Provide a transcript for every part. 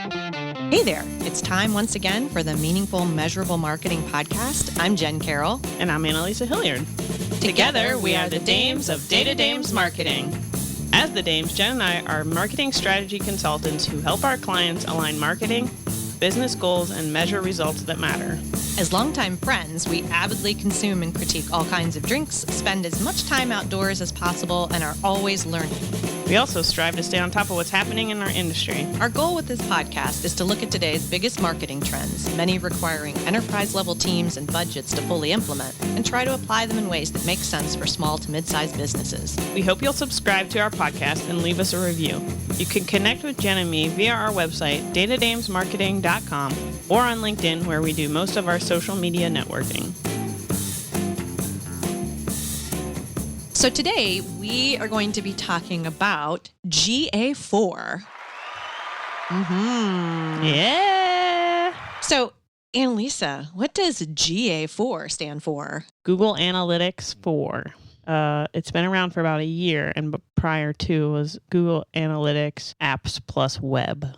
Hey there, it's time once again for the Meaningful Measurable Marketing Podcast. I'm Jen Carroll. And I'm Annalisa Hilliard. Together, we are the Dames of Data Dames Marketing. As the Dames, Jen and I are marketing strategy consultants who help our clients align marketing, business goals, and measure results that matter. As longtime friends, we avidly consume and critique all kinds of drinks, spend as much time outdoors as possible, and are always learning. We also strive to stay on top of what's happening in our industry. Our goal with this podcast is to look at today's biggest marketing trends, many requiring enterprise-level teams and budgets to fully implement, and try to apply them in ways that make sense for small to mid-sized businesses. We hope you'll subscribe to our podcast and leave us a review. You can connect with Jen and me via our website, datadamesmarketing.com, or on LinkedIn, where we do most of our social media networking. So today, we are going to be talking about GA4. Yeah! So, Annalisa, what does GA4 stand for? Google Analytics 4. It's been around for about a year, and prior to was Google Analytics Apps plus Web.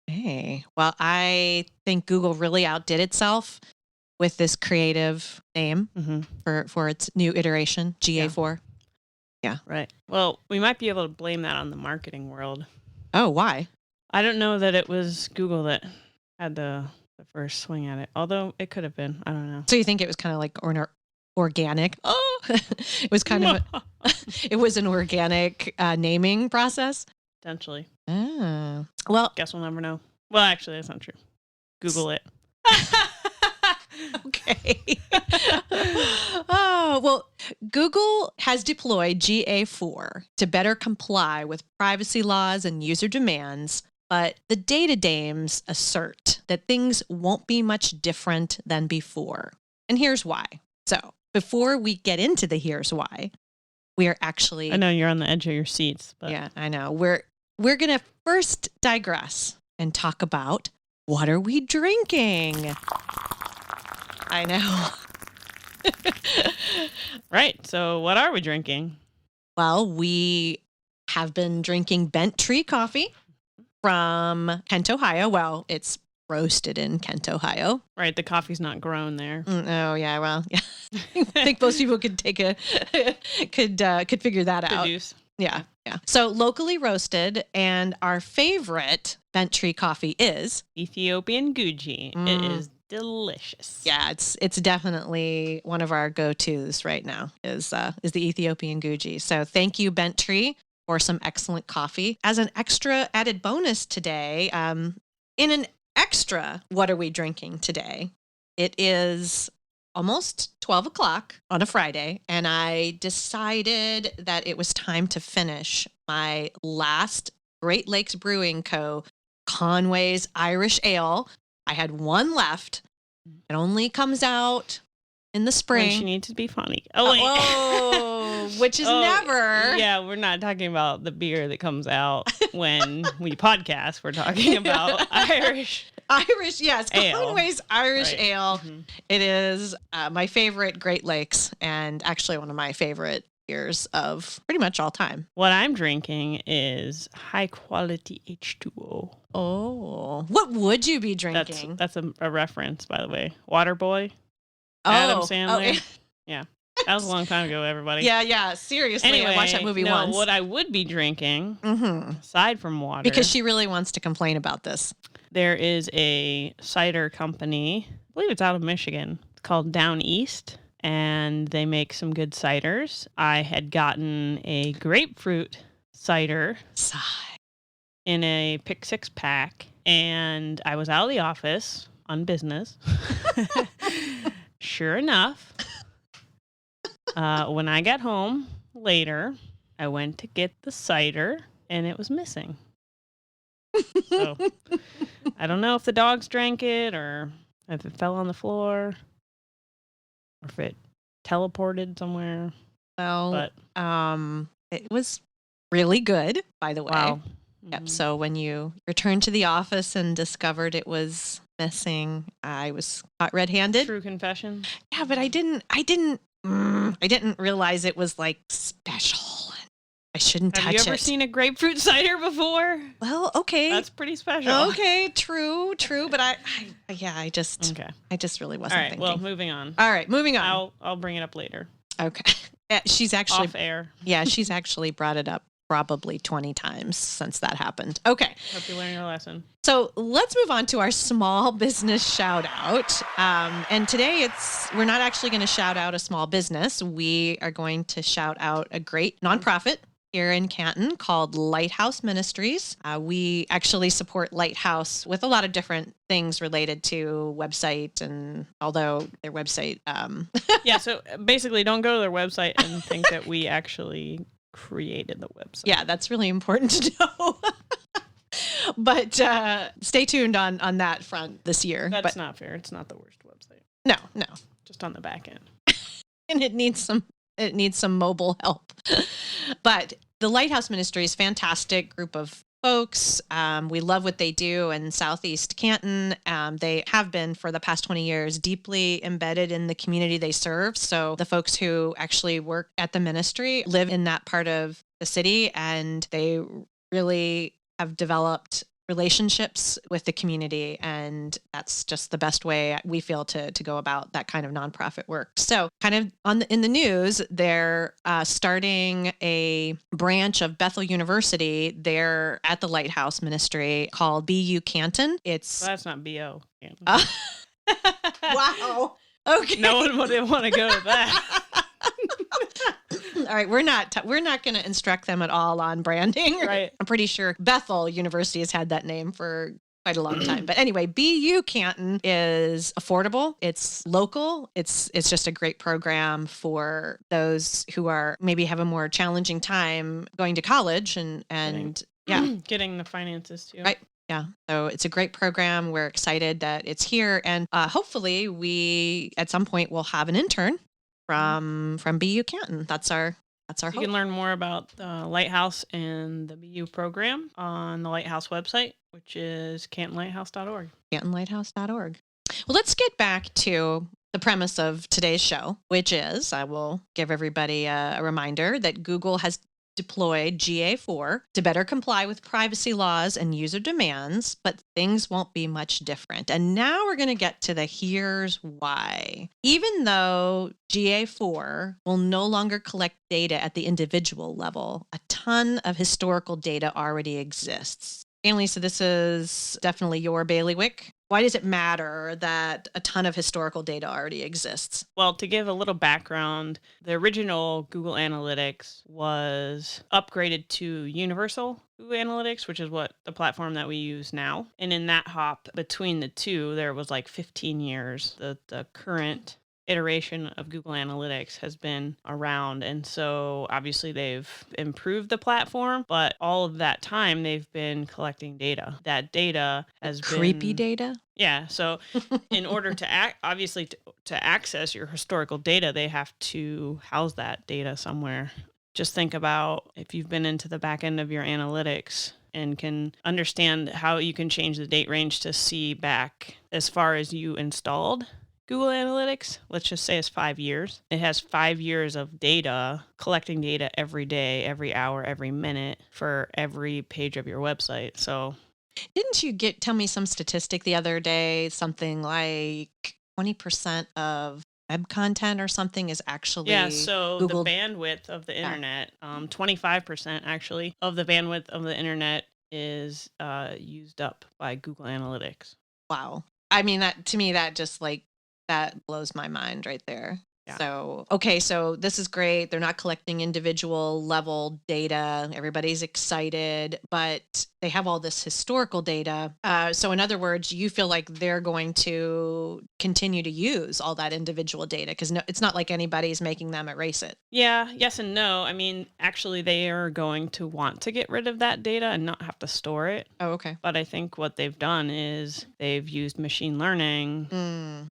Hey, well, I think Google really outdid itself with this creative name for its new iteration, GA4. Yeah. Right. Well, we might be able to blame that on the marketing world. Oh, why? I don't know that it was Google that had the first swing at it, although it could have been. I don't know. So you think it was kind of like organic? Oh, it was kind of, it was an organic naming process? Potentially. Oh. Well, guess we'll never know. Well, actually, that's not true. Google it. Okay. Oh, well, Google has deployed GA4 to better comply with privacy laws and user demands, but the data dames assert that things won't be much different than before. And here's why. So before we get into the here's why, we are actually... I know you're on the edge of your seats, but... Yeah, I know. We're going to first digress and talk about what are we drinking? I know. Right. So what are we drinking? Well, we have been drinking Bent Tree coffee from Kent, Ohio. Well, it's roasted in Kent, Ohio. Right. The coffee's not grown there. Oh, yeah. Well, yeah. I think most people could could figure that out. Deduce. Yeah. Yeah. So locally roasted, and our favorite Bent Tree coffee is Ethiopian Guji. It is delicious. Yeah, it's definitely one of our go-tos right now is the Ethiopian Guji. So thank you, Bent Tree, for some excellent coffee. As an extra added bonus today, in an extra what are we drinking today, it is almost 12 o'clock on a Friday, and I decided that it was time to finish my last Great Lakes Brewing Co. Conway's Irish Ale. I had one left. It only comes out in the spring. When she needs to be funny. Which is never. Yeah, we're not talking about the beer that comes out when we podcast. We're talking about Irish, yes. Conway's Irish Ale. It is my favorite Great Lakes, and actually one of my favorite beers of pretty much all time. What I'm drinking is high quality H2O. Oh, what would you be drinking? That's a reference, by the way. Waterboy. Adam Sandler. Yeah. That was a long time ago, everybody. Yeah. Seriously, anyway, I watched that movie once. What I would be drinking, aside from water. Because she really wants to complain about this. There is a cider company, I believe it's out of Michigan. It's called Down East, and they make some good ciders. I had gotten a grapefruit cider in a Pick 6 pack, and I was out of the office on business. Sure enough, when I got home later, I went to get the cider, and it was missing. So I don't know if the dogs drank it, or if it fell on the floor, or if it teleported somewhere. Well, it was really good, by the way. Wow. Yep. So when you returned to the office and discovered it was missing, I was caught red-handed. True confession. Yeah, but I didn't realize it was like special. I shouldn't Have you touch ever it. seen a grapefruit cider before? Well, okay. That's pretty special. Okay, true. But I Okay. I just really All wasn't right. thinking. Well, moving on. All right, moving on. I'll bring it up later. Okay. She's actually Off air. Yeah, she's actually brought it up probably 20 times since that happened. Okay. Hope you learned your lesson. So let's move on to our small business shout out. And today we're not actually going to shout out a small business. We are going to shout out a great nonprofit here in Canton called Lighthouse Ministries. We actually support Lighthouse with a lot of different things related to website, and although their website, Yeah, so basically don't go to their website and think that we actually created the website. yeah, that's really important to know. But stay tuned on that front this year. That's not fair. It's not the worst website. No. Just on the back end. And it needs some mobile help. But the Lighthouse Ministry is a fantastic group of folks. We love what they do in Southeast Canton. They have been for the past 20 years deeply embedded in the community they serve. So the folks who actually work at the ministry live in that part of the city, and they really have developed relationships with the community, and that's just the best way we feel to go about that kind of nonprofit work. So kind of in the news, they're starting a branch of Bethel University there at the Lighthouse Ministry called BU Canton. Well, that's not BO. Wow. Okay. No one would want to go to that. All right, we're not going to instruct them at all on branding. Right. I'm pretty sure Bethel University has had that name for quite a long time. But anyway, BU Canton is affordable. It's local. It's just a great program for those who are maybe have a more challenging time going to college and yeah, getting the finances too. Right. Yeah. So it's a great program. We're excited that it's here, and hopefully we at some point will have an intern from BU Canton. That's our hope. You can learn more about the Lighthouse and the BU program on the Lighthouse website, which is cantonlighthouse.org. cantonlighthouse.org. Well, let's get back to the premise of today's show, which is, I will give everybody a reminder that Google has deployed GA4 to better comply with privacy laws and user demands, but things won't be much different. And now we're going to get to the here's why. Even though GA4 will no longer collect data at the individual level, a ton of historical data already exists. Stanley, so this is definitely your bailiwick. Why does it matter that a ton of historical data already exists? Well, to give a little background, the original Google Analytics was upgraded to Universal Google Analytics, which is what the platform that we use now. And in that hop between the two, there was like 15 years. The current iteration of Google Analytics has been around, and so obviously they've improved the platform, but all of that time they've been collecting data. That data has creepy data. Yeah, so in order to to access your historical data, they have to house that data somewhere. Just think about if you've been into the back end of your analytics and can understand how you can change the date range to see back as far as you installed Google Analytics, let's just say it's 5 years. It has 5 years of data, collecting data every day, every hour, every minute for every page of your website. So didn't you tell me some statistic the other day, something like 20% of web content or something is actually so Google. The bandwidth of the internet, 25% actually of the bandwidth of the internet is used up by Google Analytics. Wow. I mean, that to me, that just that blows my mind right there. Yeah. So, okay, so this is great. They're not collecting individual level data. Everybody's excited, but they have all this historical data. So in other words, you feel like they're going to continue to use all that individual data because it's not like anybody's making them erase it. Yeah, yes and no. I mean, actually, they are going to want to get rid of that data and not have to store it. Oh, okay. But I think what they've done is they've used machine learning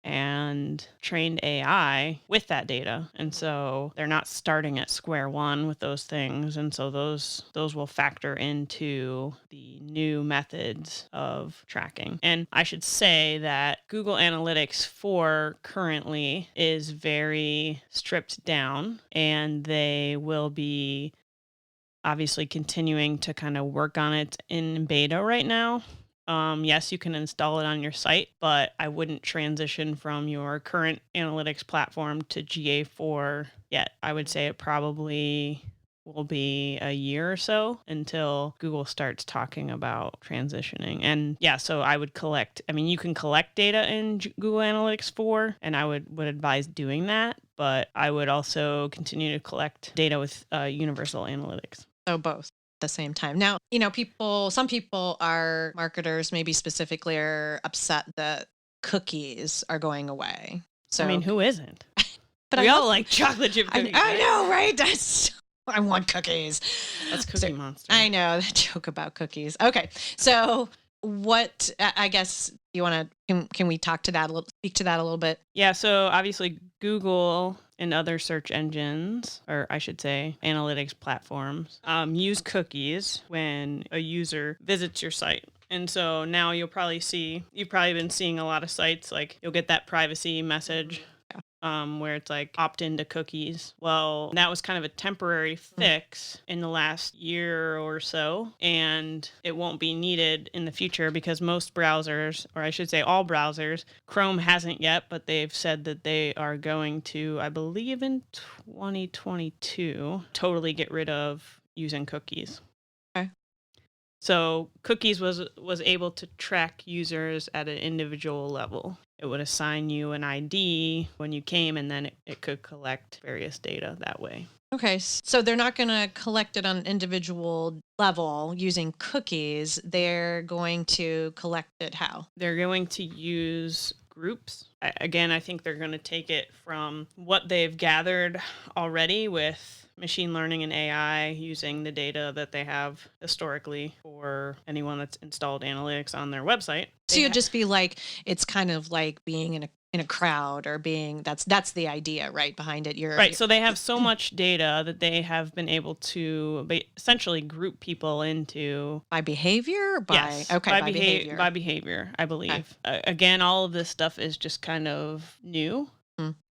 and trained AI with that data. And so they're not starting at square one with those things. And so those will factor into the new methods of tracking. And I should say that Google Analytics 4 currently is very stripped down, and they will be obviously continuing to kind of work on it in beta right now. Yes, you can install it on your site, but I wouldn't transition from your current analytics platform to GA4 yet. I would say it probably will be a year or so until Google starts talking about transitioning. And yeah, so I would you can collect data in Google Analytics 4, and I would advise doing that, but I would also continue to collect data with Universal Analytics. So both at the same time. Now, some people are marketers, maybe specifically are upset that cookies are going away. I mean, who isn't? But we all like chocolate chip cookies. I know, right? I want cookies. That's Cookie Monster. I know that joke about cookies. Okay, so what? I guess you want to? Can we talk to that a little? Speak to that a little bit? Yeah. So obviously, Google and other search engines, or I should say, analytics platforms, use cookies when a user visits your site. And so now you've probably been seeing a lot of sites, like you'll get that privacy message where it's like opt into cookies. Well, that was kind of a temporary fix in the last year or so, and it won't be needed in the future because most browsers, or I should say all browsers, Chrome hasn't yet, but they've said that they are going to, I believe in 2022, totally get rid of using cookies. Okay. So cookies was able to track users at an individual level. It would assign you an ID when you came, and then it could collect various data that way. Okay, so they're not going to collect it on an individual level using cookies. They're going to collect it how? They're going to use groups. Again, I think they're going to take it from what they've gathered already with machine learning and AI using the data that they have historically for anyone that's installed analytics on their website. So you'd just be like, it's kind of like being in a crowd or being, that's the idea, right, behind it. So they have so much data that they have been able to essentially group people into by behavior. By behavior. By behavior, I believe. Okay. Again, all of this stuff is just kind of new.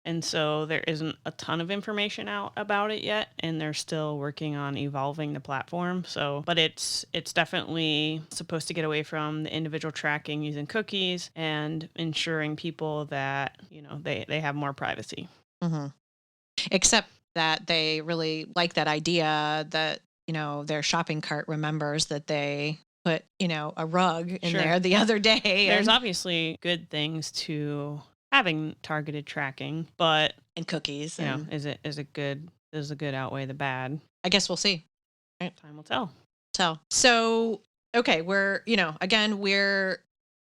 And so there isn't a ton of information out about it yet, and they're still working on evolving the platform. But it's definitely supposed to get away from the individual tracking using cookies and ensuring people that, they have more privacy. Mm-hmm. Except that they really like that idea that, their shopping cart remembers that they put, a rug in there the other day. There's obviously good things to having targeted tracking, and cookies, is it good? Does the good outweigh the bad? I guess we'll see. Right, time will tell. So okay, we're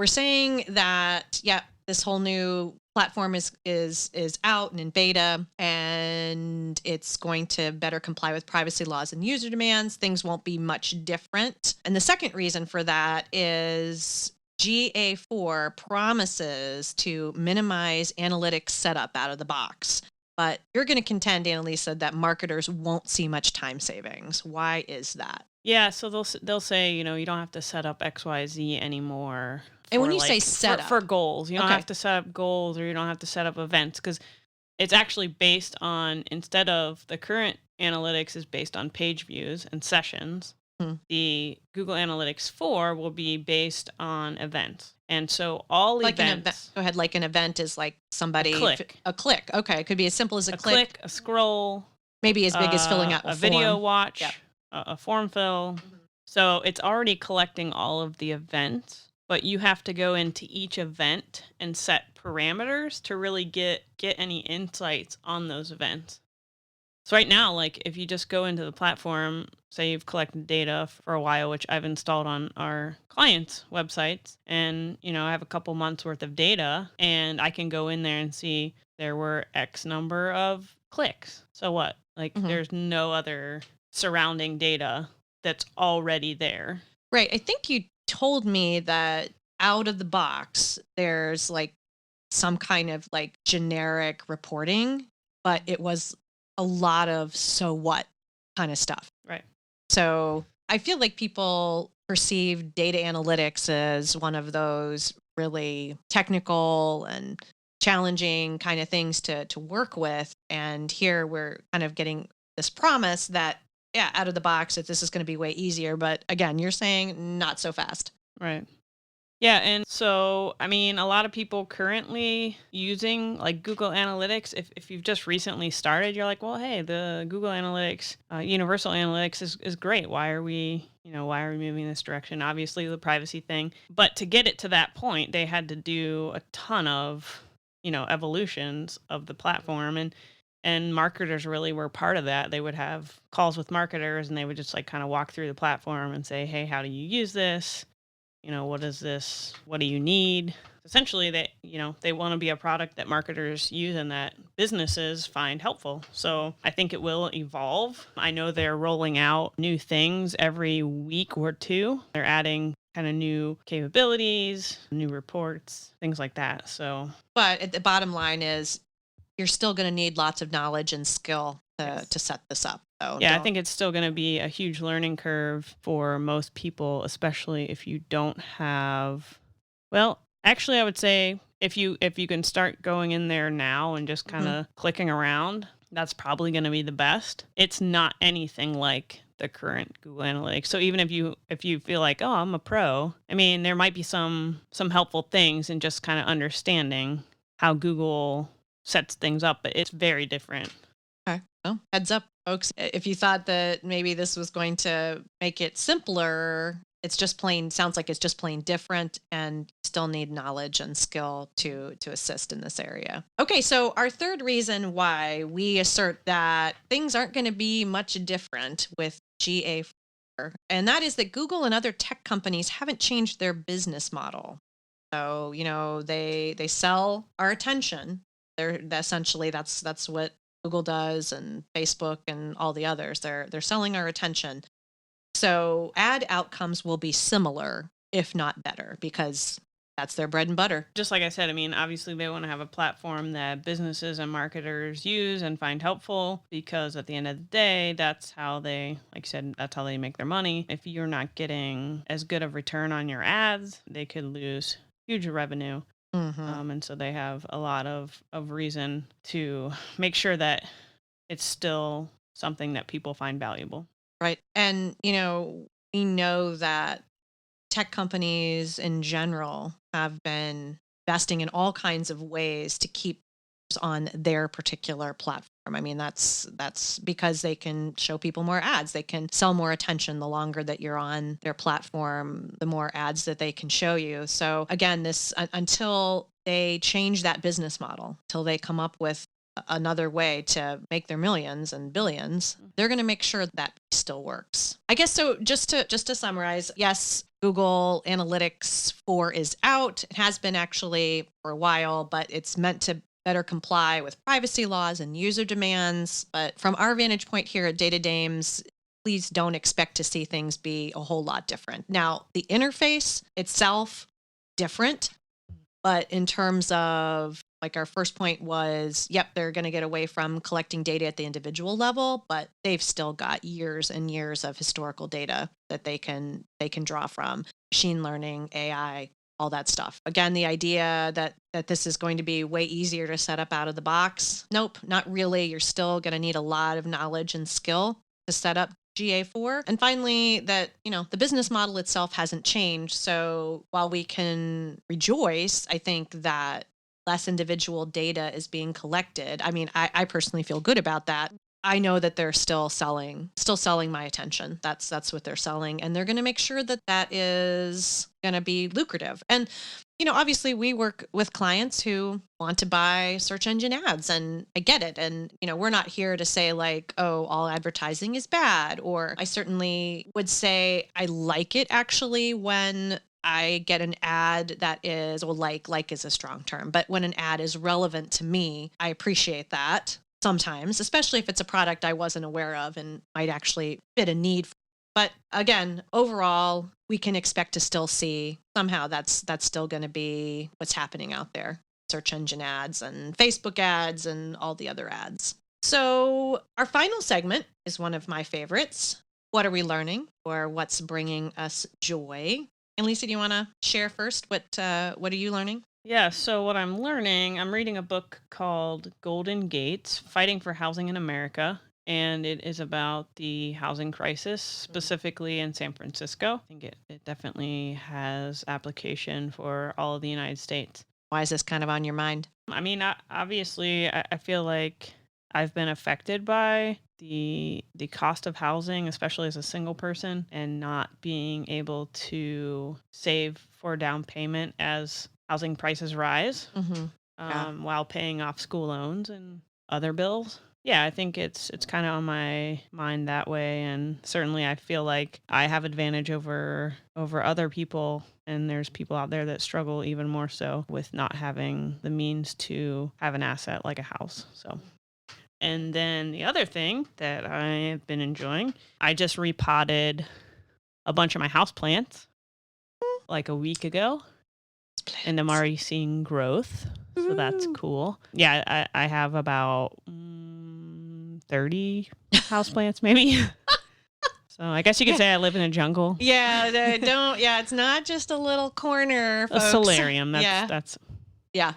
saying that this whole new platform is out and in beta, and it's going to better comply with privacy laws and user demands. Things won't be much different, and the second reason for that is GA4 promises to minimize analytics setup out of the box. But you're going to contend, Annalisa, that marketers won't see much time savings. Why is that? Yeah, so they'll say, you don't have to set up XYZ anymore. And when you say set up for goals, you don't have to set up goals, or you don't have to set up events, because it's actually based on, instead of the current analytics is based on page views and sessions. The Google Analytics 4 will be based on events. And so all events... Go ahead. Like an event is like somebody... A click. Okay. It could be as simple as a click. A scroll. Maybe as big as filling out a form. Video watch. Yep. A form fill. Mm-hmm. So it's already collecting all of the events, but you have to go into each event and set parameters to really get any insights on those events. So right now, like if you just go into the platform, say you've collected data for a while, which I've installed on our clients' websites, and I have a couple months worth of data, and I can go in there and see there were X number of clicks. So what? Like there's no other surrounding data that's already there. Right. I think you told me that out of the box, there's like some kind of like generic reporting, but it was a lot of so what kind of stuff. Right. So I feel like people perceive data analytics as one of those really technical and challenging kind of things to work with. And here we're kind of getting this promise that yeah, out of the box that this is going to be way easier. But again, you're saying not so fast. Right. Yeah, and so I mean, a lot of people currently using like Google Analytics. If you've just recently started, you're like, well, hey, the Google Analytics, Universal Analytics is great. Why are we moving this direction? Obviously, the privacy thing, but to get it to that point, they had to do a ton of evolutions of the platform, and marketers really were part of that. They would have calls with marketers, and they would just like kind of walk through the platform and say, hey, how do you use this? What is this? What do you need? Essentially, they want to be a product that marketers use and that businesses find helpful. So I think it will evolve. I know they're rolling out new things every week or two. They're adding kind of new capabilities, new reports, things like that. So, But at the bottom line is you're still going to need lots of knowledge and skill yes. to set this up. So Yeah, I think it's still going to be a huge learning curve for most people, especially if you don't have. Well, actually, I would say if you can start going in there now and just kind of clicking around, that's probably going to be the best. It's not anything like the current Google Analytics. So even if you feel like, oh, I'm a pro, I mean, there might be some helpful things in just kind of understanding how Google sets things up, but it's very different. Okay. Well, heads up, folks. If you thought that maybe this was going to make it simpler, sounds like it's just plain different, and you still need knowledge and skill to assist in this area. Okay, so our third reason why we assert that things aren't going to be much different with GA4, and that is that Google and other tech companies haven't changed their business model. So, they sell our attention. They're essentially that's what Google does, and Facebook and all the others. They're selling our attention. So ad outcomes will be similar, if not better, because that's their bread and butter. Just like I said, I mean, obviously they want to have a platform that businesses and marketers use and find helpful, because at the end of the day, that's how they, like I said, that's how they make their money. If you're not getting as good of return on your ads, they could lose huge revenue. And so they have a lot of reason to make sure that it's still something that people find valuable. Right. And, we know that tech companies in general have been investing in all kinds of ways to keep on their particular platform. I mean, that's because they can show people more ads. They can sell more attention. The longer that you're on their platform, the more ads that they can show you. So again, this until they change that business model, till they come up with another way to make their millions and billions, they're going to make sure that still works. I guess so. Just to summarize, yes, Google Analytics 4 is out. It has been actually for a while, but it's meant to better comply with privacy laws and user demands. But from our vantage point here at Data Dames, please don't expect to see things be a whole lot different. Now, the interface itself, different, but in terms of, like, our first point was, yep, they're going to get away from collecting data at the individual level, but they've still got years and years of historical data that they can draw from. Machine learning, AI, all that stuff. Again, the idea that this is going to be way easier to set up out of the box. Nope, not really. You're still going to need a lot of knowledge and skill to set up GA4. And finally, that, the business model itself hasn't changed. So while we can rejoice, I think that less individual data is being collected. I mean, I personally feel good about that. I know that they're still selling my attention. That's what they're selling. And they're going to make sure that that is going to be lucrative. And, obviously we work with clients who want to buy search engine ads, and I get it. And, we're not here to say like, oh, all advertising is bad. Or I certainly would say I like it actually when I get an ad that is, well, like is a strong term, but when an ad is relevant to me, I appreciate that sometimes, especially if it's a product I wasn't aware of and might actually fit a need. But again, overall, we can expect to still see somehow that's still going to be what's happening out there. Search engine ads and Facebook ads and all the other ads. So our final segment is one of my favorites. What are we learning, or what's bringing us joy? And Lisa, do you want to share first? What are you learning? Yeah, so what I'm learning, I'm reading a book called Golden Gates, Fighting for Housing in America. and it is about the housing crisis, specifically in San Francisco. I think it definitely has application for all of the United States. Why is this kind of on your mind? I mean, obviously, I feel like I've been affected by the cost of housing, especially as a single person, and not being able to save for a down payment as housing prices rise, Yeah. while paying off school loans and other bills. Yeah, I think it's kind of on my mind that way, and certainly I feel like I have advantage over other people, and there's people out there that struggle even more so with not having the means to have an asset like a house. So, and then the other thing that I have been enjoying, I just repotted a bunch of my houseplants like a week ago, and I'm already seeing growth, so that's cool. Yeah, I have about 30 houseplants maybe. So I guess you could say I live in a jungle. Yeah, it's not just a little corner, folks. A solarium. Yeah. That's Yeah.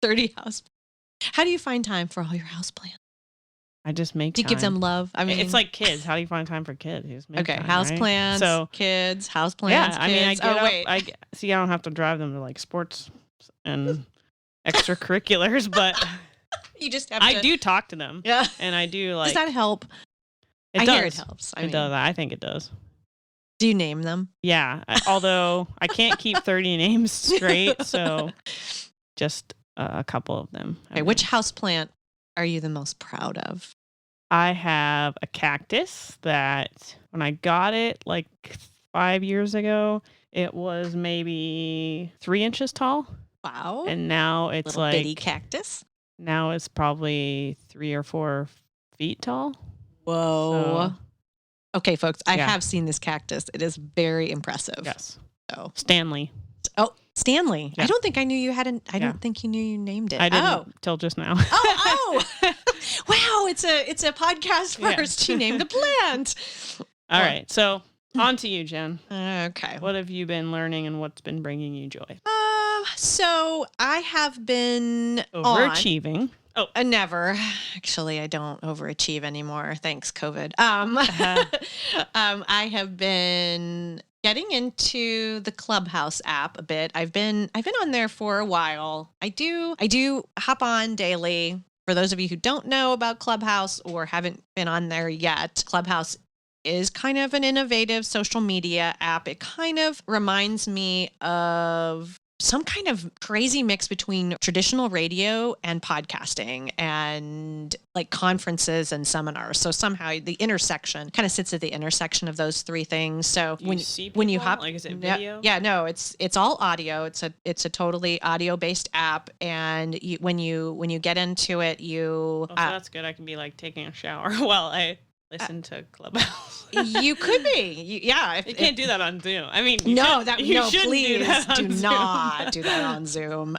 30 house. How do you find time for all your houseplants? I just make Do you time. give them love? I mean, it's like kids. How do you find time for kids? You just make okay, time, houseplants, right? So kids, houseplants. yeah, I mean, I kids. get up, wait. I don't have to drive them to like sports and extracurriculars, but You just have I to. do talk to them. Yeah. And I do like. Does that help? It I does. hear it helps. I It mean, does. I think it does. Do you name them? Yeah. Although I can't keep 30 names straight, so just a couple of them. Okay, which houseplant are you the most proud of? I have a cactus that when I got it like 5 years ago, it was maybe 3 inches tall. Wow. And now it's Little like bitty cactus. now it's probably 3 or 4 feet tall. Whoa. Okay, folks, I Yeah. have seen this cactus. It is very impressive. Yes. So, Stanley. Stanley. Yeah. I don't think I knew you had I Yeah. don't think you knew you named it. I didn't till just now. Oh. Wow, it's a podcast Yeah. first. You named the plant. All right. So on to you, Jen. Okay. What have you been learning and what's been bringing you joy? So I have been Overachieving. Never. Actually, I don't overachieve anymore. Thanks, COVID. I have been getting into the Clubhouse app a bit. I've been on there for a while. I do hop on daily. For those of you who don't know about Clubhouse or haven't been on there yet, Clubhouse is kind of an innovative social media app. It kind of reminds me of some kind of crazy mix between traditional radio and podcasting and like conferences and seminars. So somehow the intersection kind of sits at the intersection of those three things. So Do you see when you people? hop, Like, is it video? Yeah, no, it's all audio. It's a totally audio based app, and when you get into it, Oh, so that's good. I can be like taking a shower while I listen to Clubhouse. you could be, yeah. You can't do that on Zoom. I mean, Please do not do that on Zoom.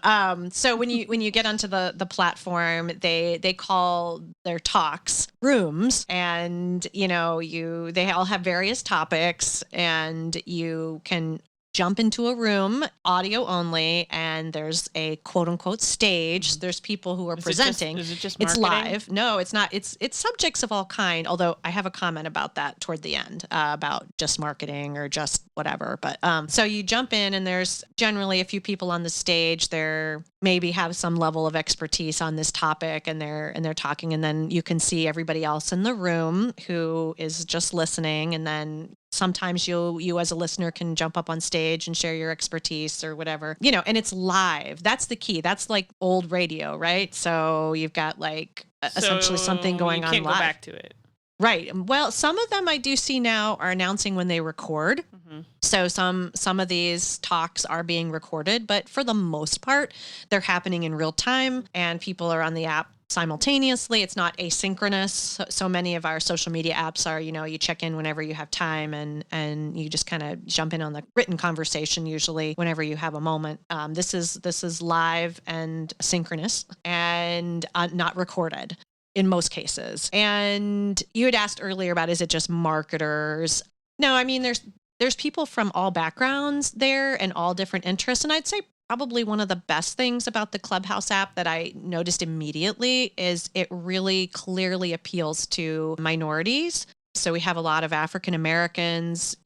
So when you get onto the platform, they call their talks rooms, and they all have various topics, and you can jump into a room, audio only, and there's a quote unquote stage. There's people who are presenting. Is it just It's marketing? live. No, it's not. It's subjects of all kind. Although I have a comment about that toward the end about just marketing or just whatever. But so you jump in, and there's generally a few people on the stage. They're maybe have some level of expertise on this topic, and they're talking, and then you can see everybody else in the room who is just listening, and then sometimes you as a listener can jump up on stage and share your expertise or whatever, and it's live. That's the key. That's like old radio, right? So you've got like essentially something going on live. You can't go back to it. Right. Well, some of them I do see now are announcing when they record. Mm-hmm. So some of these talks are being recorded, but for the most part, they're happening in real time, and people are on the app simultaneously. It's not asynchronous. So many of our social media apps are, you check in whenever you have time, and you just kind of jump in on the written conversation usually whenever you have a moment. This is live and synchronous and not recorded in most cases. And you had asked earlier about, is it just marketers? No, I mean, there's people from all backgrounds there and all different interests. And I'd say Probably one of the best things about the Clubhouse app that I noticed immediately is it really clearly appeals to minorities. So we have a lot of African Americans,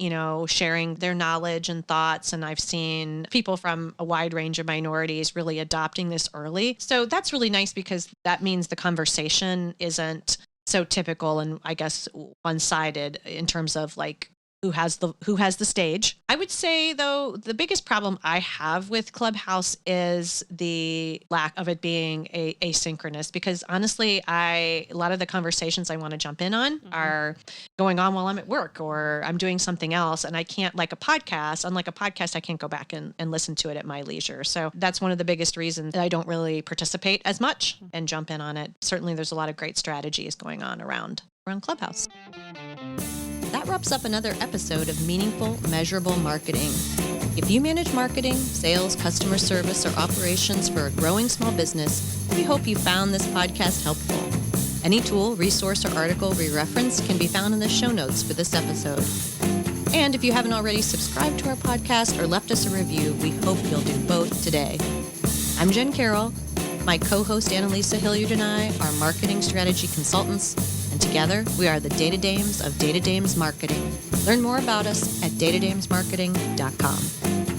sharing their knowledge and thoughts. And I've seen people from a wide range of minorities really adopting this early. So that's really nice because that means the conversation isn't so typical and I guess one-sided in terms of like who has the stage. I would say though the biggest problem I have with Clubhouse is the lack of it being asynchronous because honestly a lot of the conversations I want to jump in on are going on while I'm at work or I'm doing something else and I can't unlike a podcast I can't go back and listen to it at my leisure. So that's one of the biggest reasons that I don't really participate as much and jump in on it. Certainly there's a lot of great strategies going on around Clubhouse. That wraps up another episode of Meaningful, Measurable Marketing. If you manage marketing, sales, customer service, or operations for a growing small business, we hope you found this podcast helpful. Any tool, resource, or article we reference can be found in the show notes for this episode. And if you haven't already subscribed to our podcast or left us a review, we hope you'll do both today. I'm Jen Carroll. My co-host Annalisa Hilliard and I are marketing strategy consultants, and together we are the Data Dames of Data Dames Marketing. Learn more about us at datadamesmarketing.com.